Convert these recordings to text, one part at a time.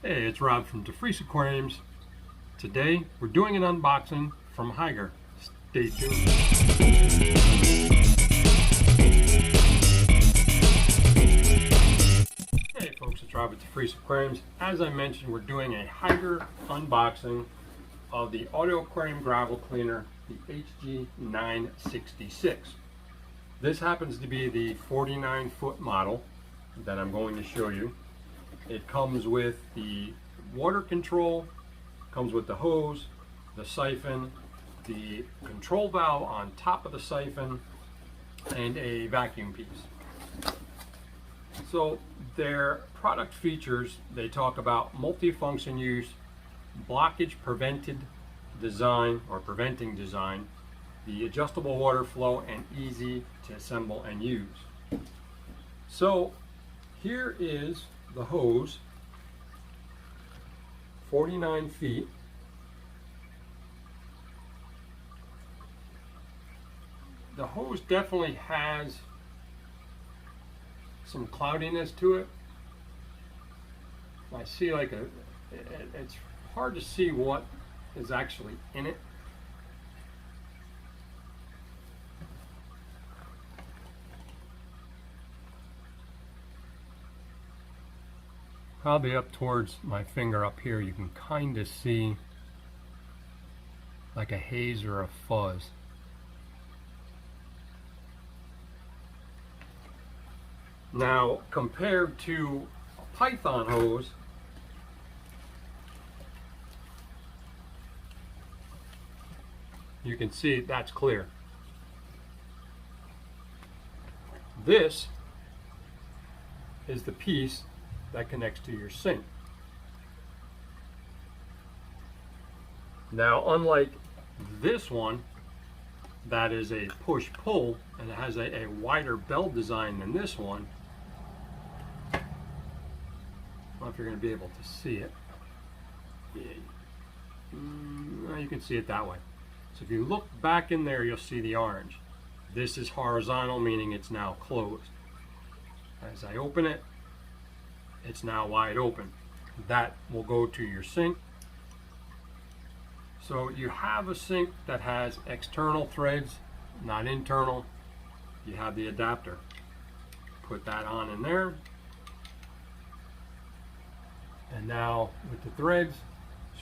Hey, it's Rob from DeFreeze Aquariums. Today we're doing an unboxing from Hygger. Stay tuned. Hey folks, it's Rob at DeFreeze Aquariums. As I mentioned, we're doing a Hygger unboxing of the Auto Aquarium Gravel Cleaner, the HG966. This happens to be the 49-foot model that I'm going to show you. It comes with the water control, comes with the hose, the siphon, the control valve on top of the siphon, and a vacuum piece. So their product features, they talk about multifunction use, blockage prevented design or preventing design, the adjustable water flow, and easy to assemble and use. So here is the hose, 49 feet. The hose definitely has some cloudiness to it. I see like it's hard to see what is actually in it. Probably up towards my finger up here, you can kind of see like a haze or a fuzz. Now, compared to a Python hose, you can see that's clear. This is the piece that connects to your sink. Now, unlike this one, that is a push-pull and it has a wider bell design than this one. I don't know if you're going to be able to see it. Yeah. You can see it that way. So if you look back in there, you'll see the orange. This is horizontal, meaning it's now closed. As I open it, it's now wide open. That will go to your sink. So you have a sink that has external threads, not internal. You have the adapter. Put that on in there. And now with the threads,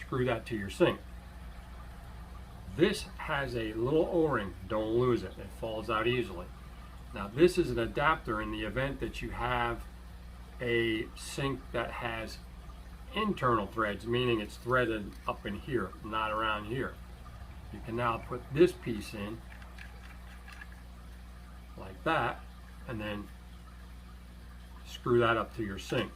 screw that to your sink. This has a little O-ring. Don't lose it. It falls out easily. Now this is an adapter in the event that you have a sink that has internal threads, meaning it's threaded up in here, not around here. You can now put this piece in like that and then screw that up to your sink.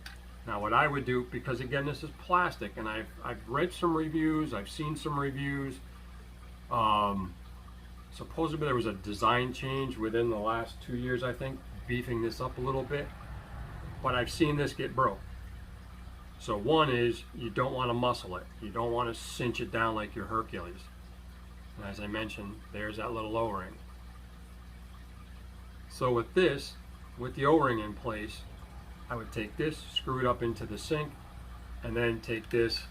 Now what I would do, because again this is plastic and I've read some reviews, I've seen some reviews, supposedly there was a design change within the last 2 years, I think, beefing this up a little bit. But I've seen this get broke. So one is, you don't want to muscle it. You don't want to cinch it down like your Hercules. And as I mentioned, there's that little O-ring. So with this, with the O-ring in place, I would take this, screw it up into the sink, and then take this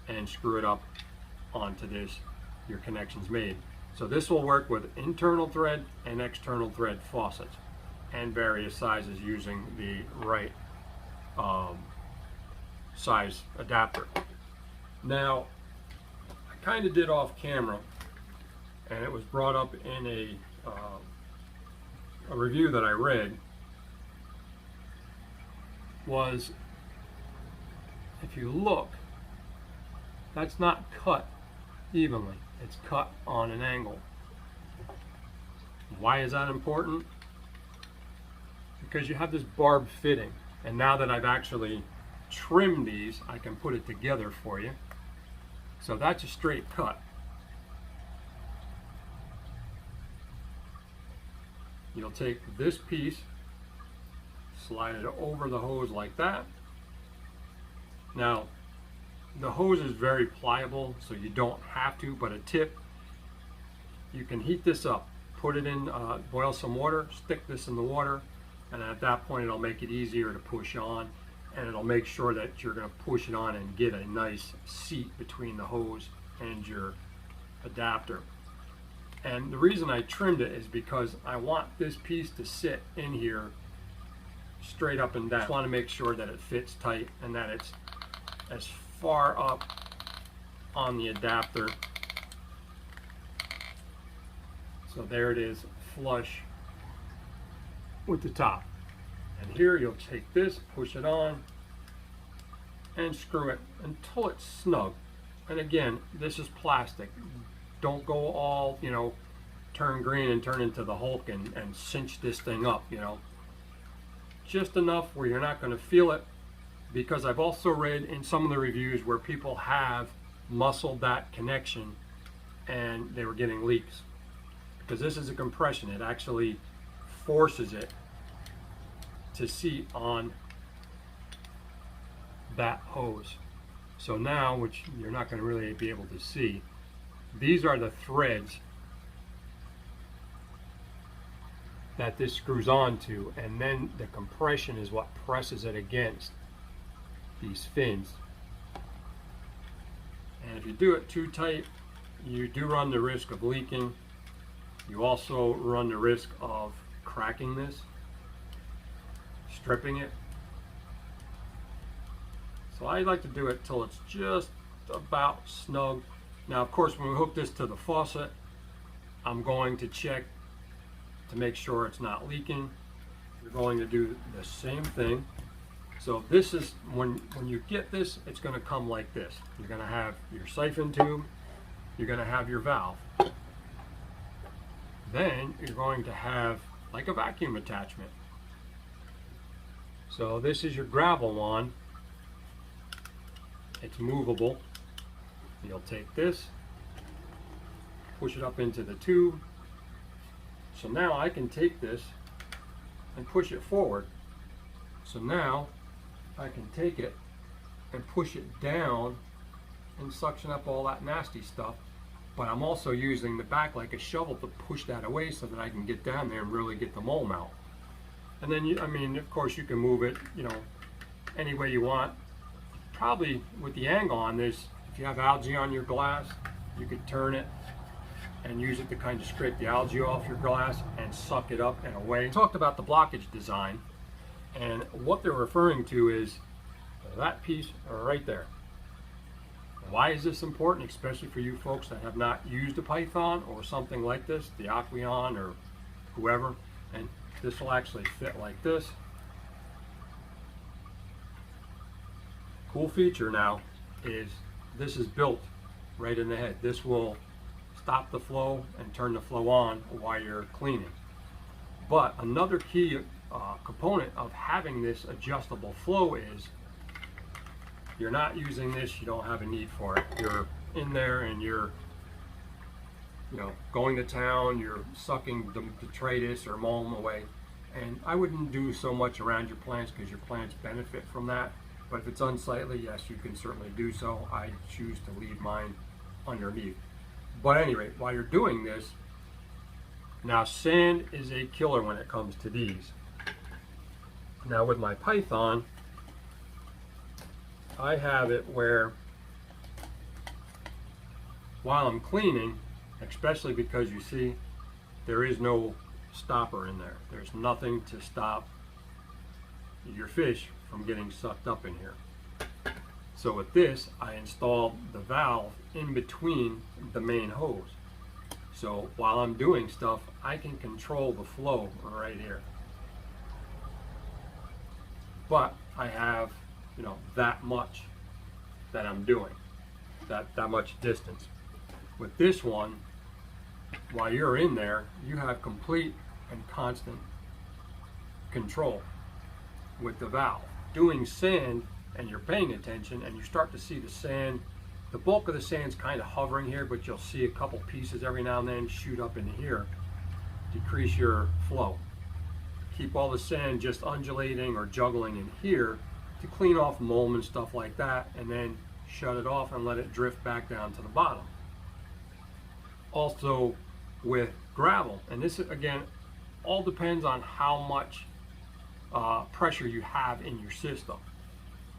and screw it up onto this. Your connection's made. So this will work with internal thread and external thread faucets and various sizes using the right size adapter. Now, I kind of did off camera, and it was brought up in a review that I read, was if you look, that's not cut evenly, it's cut on an angle. Why is that important? Because you have this barb fitting, and now that I've actually trimmed these, I can put it together for you. So that's a straight cut. You'll take this piece, slide it over the hose like that. Now the hose is very pliable, so you don't have to, but a tip, you can heat this up, put it in, boil some water, stick this in the water, and at that point it'll make it easier to push on, and it'll make sure that you're going to push it on and get a nice seat between the hose and your adapter. And the reason I trimmed it is because I want this piece to sit in here straight up and down. I just want to make sure that it fits tight and that it's as far up on the adapter. So there it is, flush with the top. And here you'll take this, push it on, and screw it until it's snug. And again, this is plastic. Don't go all, you know, turn green and turn into the Hulk and cinch this thing up, you know. Just enough where you're not going to feel it, because I've also read in some of the reviews where people have muscled that connection and they were getting leaks. Because this is a compression, it actually forces it to seat on that hose. So now, which you're not going to really be able to see, these are the threads that this screws onto, and then the compression is what presses it against these fins. And if you do it too tight, you do run the risk of leaking. You also run the risk of cracking this, stripping it. So I like to do it till it's just about snug. Now, of course, when we hook this to the faucet, I'm going to check to make sure it's not leaking. You're going to do the same thing. So this is, when you get this, it's going to come like this. You're going to have your siphon tube, you're going to have your valve. Then you're going to have like a vacuum attachment. So this is your gravel wand. It's movable. You'll take this, push it up into the tube. So now I can take this and push it forward. So now I can take it and push it down and suction up all that nasty stuff. But I'm also using the back like a shovel to push that away so that I can get down there and really get the mold out. And then, I mean, of course you can move it, you know, any way you want. Probably with the angle on this, if you have algae on your glass, you could turn it and use it to kind of scrape the algae off your glass and suck it up and away. We talked about the blockage design, and what they're referring to is that piece right there. Why is this important, especially for you folks that have not used a Python or something like this, the AQQA or whoever? And this will actually fit like this. Cool feature now is this is built right in the head. This will stop the flow and turn the flow on while you're cleaning. But another key component of having this adjustable flow is you're not using this, you don't have a need for it. You're in there and you're, you know, going to town, you're sucking the detritus or mulm away. And I wouldn't do so much around your plants because your plants benefit from that. But if it's unsightly, yes, you can certainly do so. I choose to leave mine underneath. But at any rate, while you're doing this, now sand is a killer when it comes to these. Now with my Python, I have it where while I'm cleaning, especially because you see there is no stopper in there. There's nothing to stop your fish from getting sucked up in here. So with this, I installed the valve in between the main hose. So while I'm doing stuff, I can control the flow right here. But I have, you know, that much that I'm doing, that much distance. With this one, while you're in there, you have complete and constant control with the valve. Doing sand, and you're paying attention, and you start to see the sand, the bulk of the sand's kind of hovering here, but you'll see a couple pieces every now and then shoot up into here. Decrease your flow. Keep all the sand just undulating or juggling in here to clean off mold and stuff like that, and then shut it off and let it drift back down to the bottom. Also with gravel, and this again all depends on how much pressure you have in your system.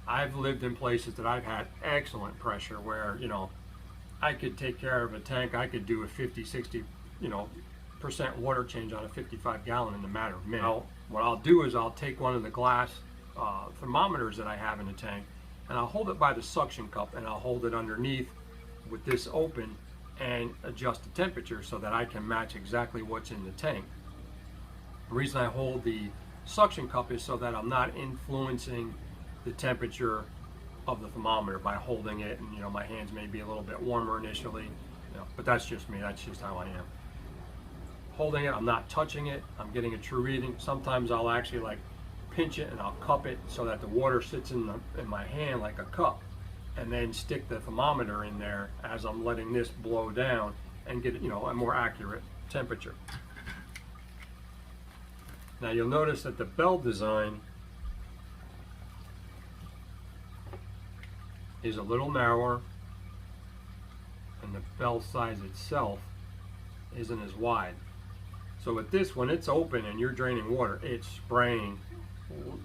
I've lived in places that I've had excellent pressure where, you know, I could take care of a tank. I could do a 50, 60, you know, percent water change on a 55 gallon in a matter of minutes. Now, what I'll do is I'll take one of the glass thermometers that I have in the tank, and I'll hold it by the suction cup, and I'll hold it underneath with this open and adjust the temperature so that I can match exactly what's in the tank. The reason I hold the suction cup is so that I'm not influencing the temperature of the thermometer by holding it, and you know, my hands may be a little bit warmer initially, you know, but that's just me. That's just how I am. Holding it, I'm not touching it. I'm getting a true reading. Sometimes I'll actually like pinch it and I'll cup it so that the water sits in my hand like a cup, and then stick the thermometer in there as I'm letting this blow down and get, you know, a more accurate temperature. Now you'll notice that the bell design is a little narrower, and the bell size itself isn't as wide. So with this, when it's open and you're draining water, it's spraying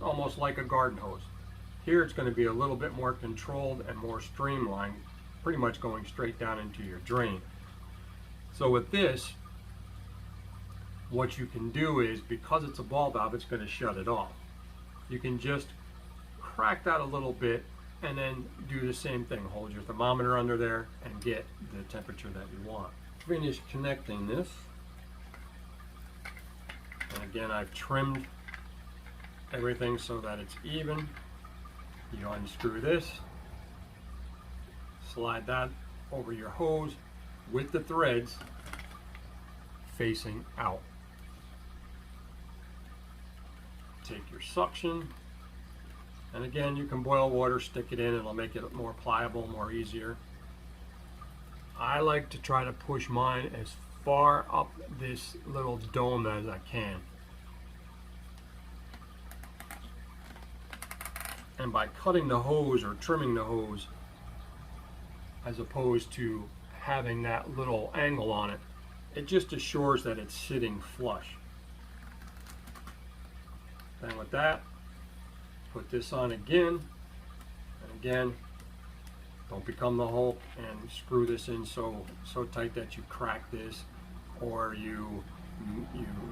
almost like a garden hose. Here it's going to be a little bit more controlled and more streamlined, pretty much going straight down into your drain. So with this, what you can do is, because it's a ball valve, it's going to shut it off. You can just crack that a little bit and then do the same thing. Hold your thermometer under there and get the temperature that you want. Finish connecting this. And again, I've trimmed everything so that it's even. You unscrew this, slide that over your hose with the threads facing out. Take your suction, and again, you can boil water, stick it in, it'll make it more pliable, more easier. I like to try to push mine as far up this little dome as I can. And by cutting the hose or trimming the hose, as opposed to having that little angle on it, it just assures that it's sitting flush. Then with that, put this on again, and again, don't become the Hulk and screw this in so tight that you crack this, or you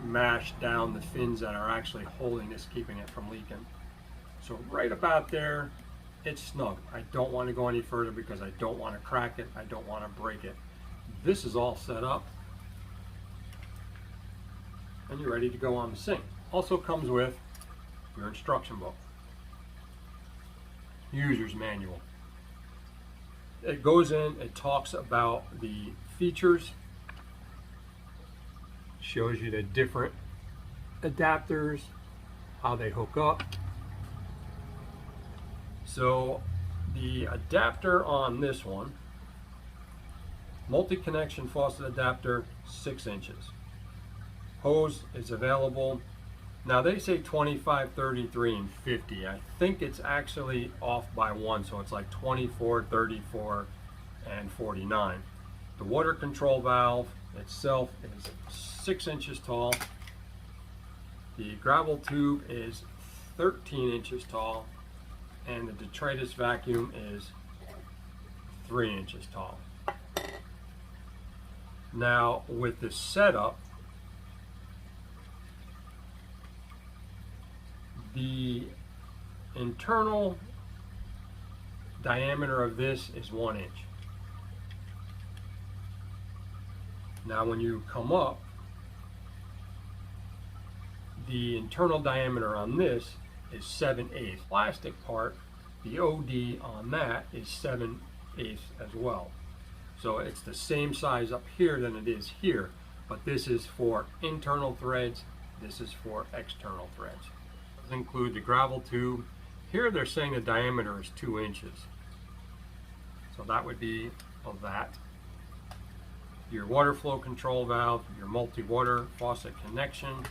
mash down the fins that are actually holding this, keeping it from leaking. So right about there, it's snug. I don't want to go any further because I don't want to crack it. I don't want to break it. This is all set up, and you're ready to go on the sink. Also comes with your instruction book, user's manual. It goes in, it talks about the features, shows you the different adapters, how they hook up. So the adapter on this one, multi-connection faucet adapter, 6 inches. Hose is available. Now they say 25, 33, and 50. I think it's actually off by 1, so it's like 24, 34, and 49. The water control valve itself is 6 inches tall. The gravel tube is 13 inches tall, and the detritus vacuum is 3 inches tall. Now with the setup, the internal diameter of this is 1 inch. Now when you come up, the internal diameter on this is 7/8. Plastic part, the OD on that is 7/8 as well. So it's the same size up here than it is here, but this is for internal threads, this is for external threads. This includes the gravel tube. Here they're saying the diameter is 2 inches. So that would be of that. Your water flow control valve, your multi-water faucet connection,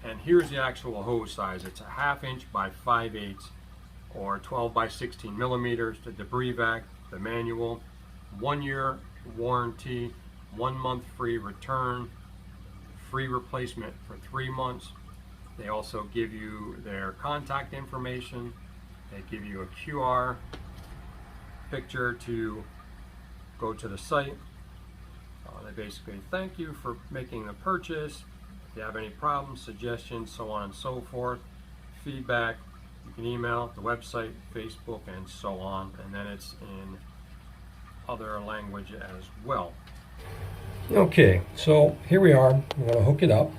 and here's the actual hose size. It's a 1/2 inch by 5/8 or 12 by 16 millimeters. The debris vac, the manual, 1 year warranty, 1 month free return, free replacement for 3 months. They also give you their contact information, They give you a QR picture to go to the site. They basically thank you for making the purchase. If you have any problems, suggestions, so on and so forth, feedback, you can email the website, Facebook, and so on. And then it's in other language as well. Okay, so here we are. I'm going to hook it up.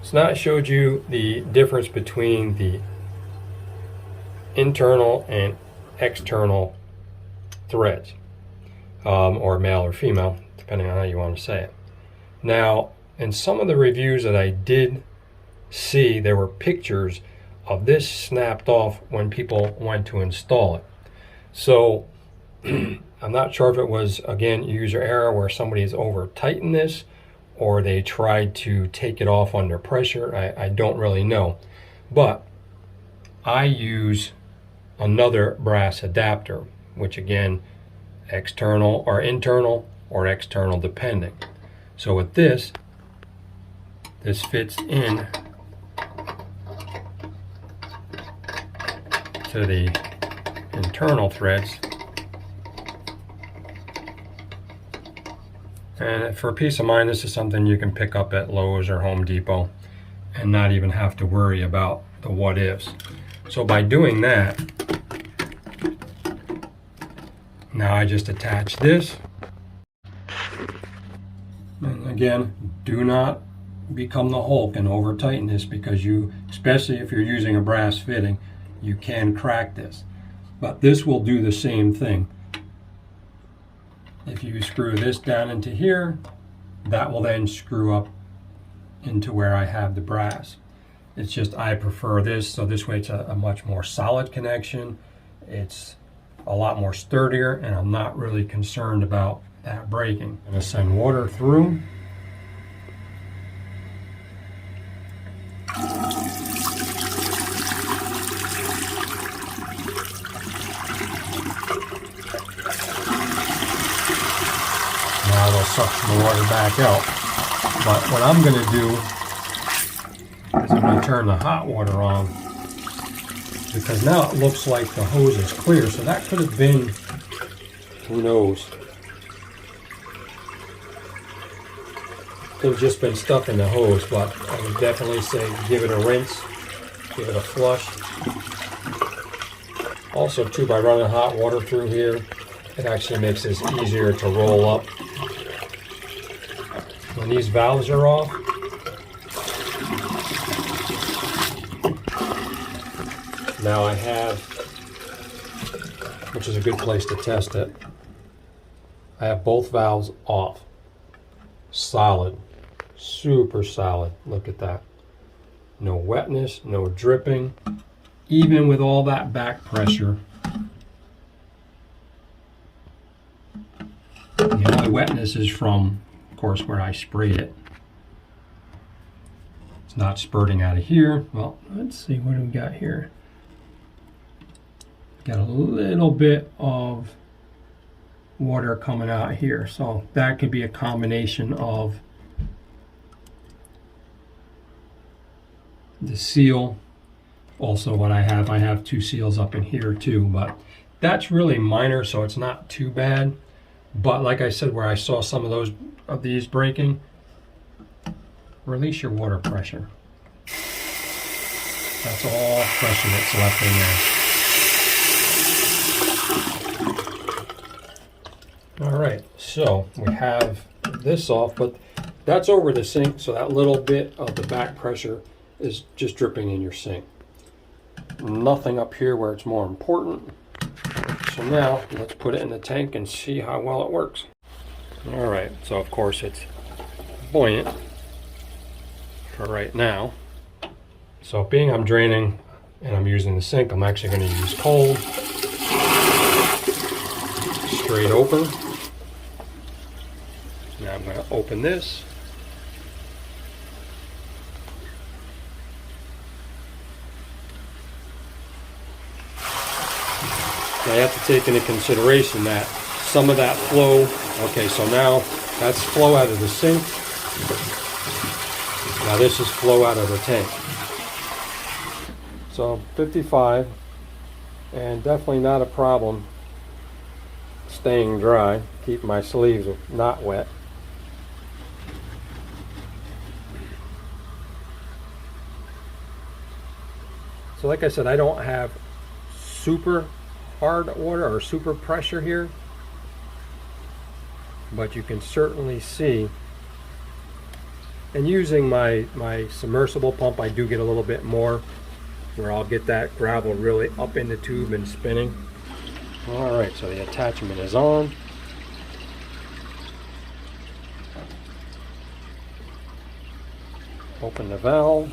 So now I showed you the difference between the internal and external threads, or male or female, depending on how you want to say it. Now, in some of the reviews that I did see, there were pictures of this snapped off when people went to install it. So I'm not sure if it was, again, user error where somebody's over tightened this, or they tried to take it off under pressure. I don't really know. But I use another brass adapter, which again, external or internal or external depending. So with this fits in to the internal threads. And for peace of mind, this is something you can pick up at Lowe's or Home Depot and not even have to worry about the what ifs. So by doing that, now I just attach this. And again, do not become the Hulk and over tighten this, because you, especially if you're using a brass fitting, you can crack this. But this will do the same thing. If you screw this down into here, that will then screw up into where I have the brass. It's just I prefer this, so this way it's a much more solid connection. It's a lot more sturdier, and I'm not really concerned about that breaking. I'm going to send water through. Now it'll suck the water back out. But what I'm going to do is I'm going to turn the hot water on, because now it looks like the hose is clear. So that could have been, who knows, could have just been stuck in the hose. But I would definitely say give it a rinse, give it a flush. Also too, by running hot water through here, it actually makes this easier to roll up. When these valves are off, now I have, which is a good place to test it, I have both valves off. Solid, super solid. Look at that. No wetness, no dripping. Even with all that back pressure, the only wetness is from, of course, where I sprayed it. It's not spurting out of here. Well, let's see, what do we got here? Got a little bit of water coming out here, so that could be a combination of the seal. Also, what I have two seals up in here too, but that's really minor, so it's not too bad. But like I said, where I saw some of these breaking, release your water pressure. That's all pressure that's left in there. All right, so we have this off, but that's over the sink, so that little bit of the back pressure is just dripping in your sink. Nothing up here where it's more important. So now let's put it in the tank and see how well it works. All right, so of course it's buoyant for right now. So being I'm draining and I'm using the sink, I'm actually going to use cold, straight open. Now I'm going to open this. Now you have to take into consideration that some of that flow, okay, so now that's flow out of the sink. Now this is flow out of the tank. So 55 and definitely not a problem staying dry. Keep my sleeves not wet. So like I said, I don't have super hard water or super pressure here, but you can certainly see, and using my submersible pump, I do get a little bit more, where I'll get that gravel really up in the tube and spinning. All right, so the attachment is on. Open the valve.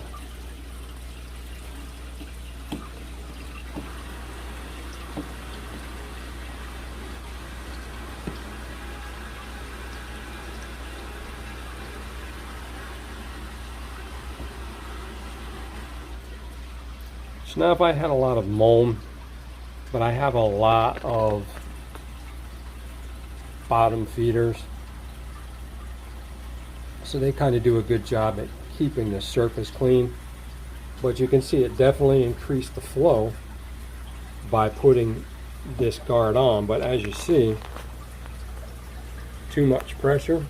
So now if I had a lot of mulm, but I have a lot of bottom feeders, so they kind of do a good job at keeping the surface clean. But you can see it definitely increased the flow by putting this guard on. But as you see, too much pressure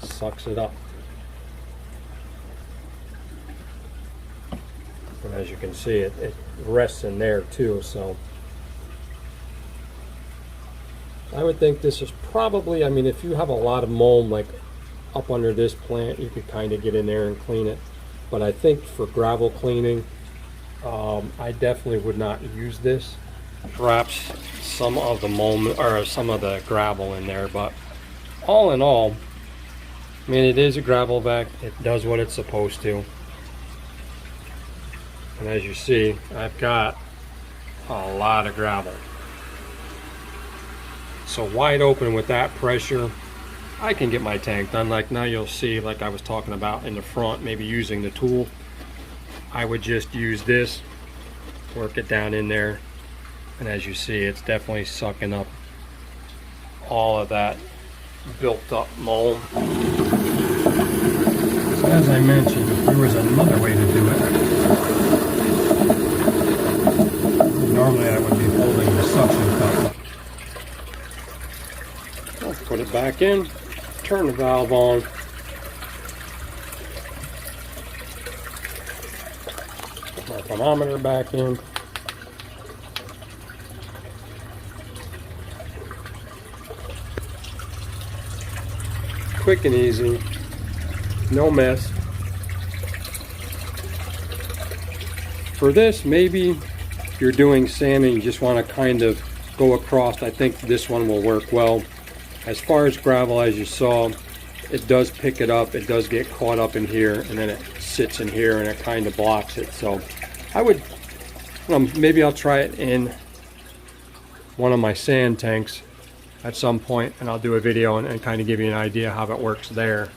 sucks it up. And as you can see, it rests in there too. So I would think this is probably, I mean, if you have a lot of mulm like up under this plant, you could kind of get in there and clean it. But I think for gravel cleaning, I definitely would not use this. Perhaps some of the mulm or some of the gravel in there, but all in all, I mean, it is a gravel vac. It does what it's supposed to. And as you see, I've got a lot of gravel. So wide open with that pressure, I can get my tank done. Like now you'll see, like I was talking about in the front, maybe using the tool. I would just use this, work it down in there. And as you see, it's definitely sucking up all of that built up mulm. So as I mentioned, there was another way to do it. Normally I would be holding the suction cup. I'll put it back in, turn the valve on. Put my thermometer back in. Quick and easy, no mess. For this, maybe you're doing sand and you just want to kind of go across, I think this one will work well. As far as gravel, as you saw, it does pick it up, it does get caught up in here, and then it sits in here and it kind of blocks it. So I would, maybe I'll try it in one of my sand tanks at some point, and I'll do a video and kind of give you an idea how it works there.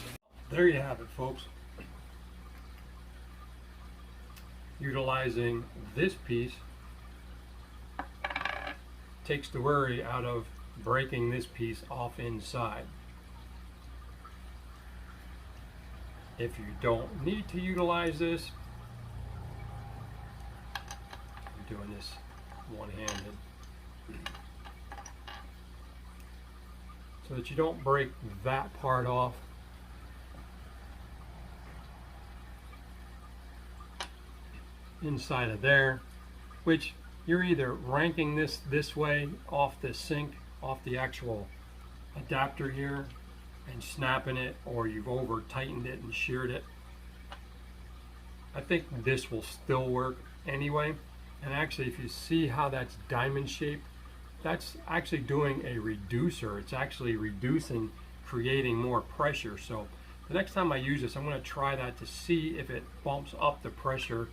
There you have it, folks. Utilizing this piece takes the worry out of breaking this piece off inside. If you don't need to utilize this, I'm doing this one-handed, so that you don't break that part off. Inside of there, which you're either ranking this way off the sink, off the actual adapter here, and snapping it, or you've over tightened it and sheared it. I think this will still work anyway. And actually, if you see how that's diamond shaped, that's actually doing a reducer. It's actually reducing, creating more pressure. So the next time I use this, I'm going to try that to see if it bumps up the pressure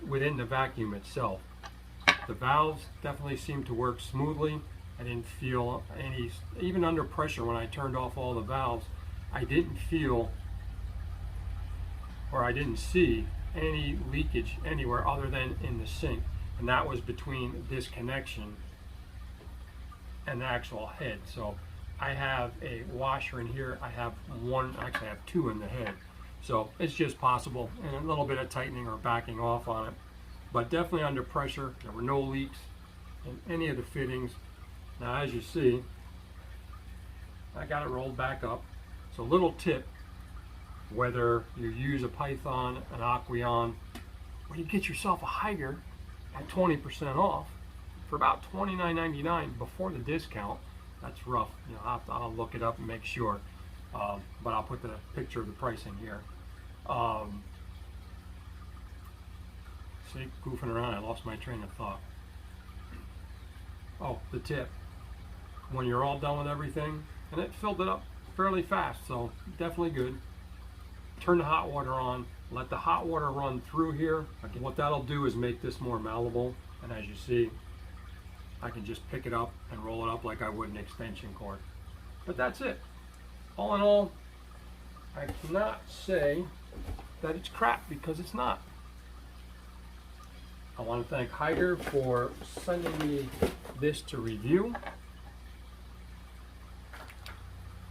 within the vacuum itself. The valves definitely seem to work smoothly. I didn't feel any, even under pressure when I turned off all the valves, I didn't feel, or I didn't see any leakage anywhere other than in the sink. And that was between this connection and the actual head. So I have a washer in here. I have one, actually I have two in the head. So it's just possible, and a little bit of tightening or backing off on it. But definitely under pressure. There were no leaks in any of the fittings. Now, as you see, I got it rolled back up. So little tip, whether you use a Python, an Aquarium, or you get yourself a hygger at 20% off for about $29.99 before the discount. That's rough. You know, I'll look it up and make sure. But I'll put the picture of the pricing here. See, goofing around, I lost my train of thought. Oh, the tip. When you're all done with everything, and it filled it up fairly fast, so definitely good. Turn the hot water on, let the hot water run through here. Again, what that'll do is make this more malleable, and as you see, I can just pick it up and roll it up like I would an extension cord. But that's it. All in all, I cannot say that it's crap, because it's not. I want to thank Hygger for sending me this to review.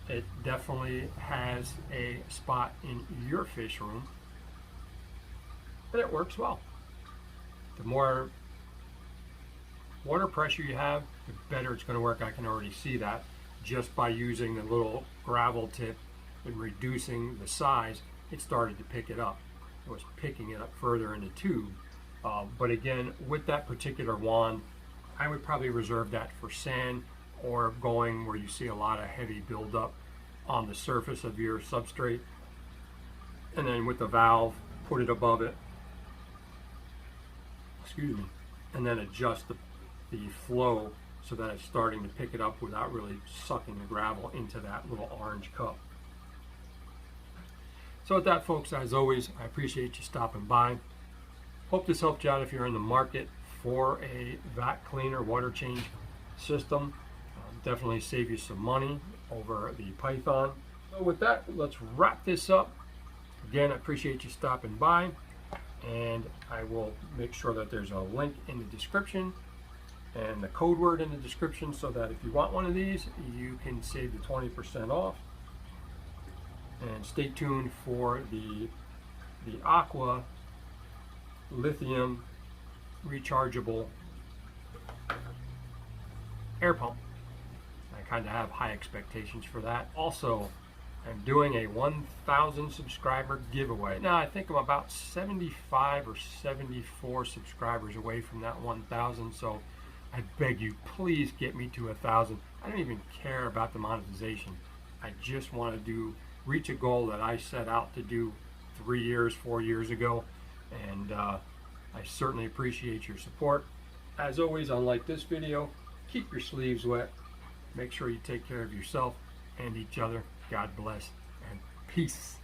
It definitely has a spot in your fish room, and it works well. The more water pressure you have, the better it's going to work. I can already see that just by using the little gravel tip and reducing the size. It started to pick it up. It was picking it up further in the tube. But again, with that particular wand, I would probably reserve that for sand, or going where you see a lot of heavy buildup on the surface of your substrate. And then with the valve, put it above it. Excuse me. And then adjust the flow so that it's starting to pick it up without really sucking the gravel into that little orange cup. So with that, folks, as always, I appreciate you stopping by. Hope this helped you out if you're in the market for a vac cleaner water change system. Definitely save you some money over the Python. So with that, let's wrap this up. Again, I appreciate you stopping by, and I will make sure that there's a link in the description and the code word in the description, so that if you want one of these, you can save the 20% off. And stay tuned for the AQQA lithium rechargeable air pump. I kind of have high expectations for that. Also, I'm doing a 1,000 subscriber giveaway. Now, I think I'm about 75 or 74 subscribers away from that 1,000, so I beg you, please get me to 1,000. I don't even care about the monetization. I just want to reach a goal that I set out to do 4 years ago, and I certainly appreciate your support. As always, unlike this video, keep your sleeves wet. Make sure you take care of yourself and each other. God bless, and peace.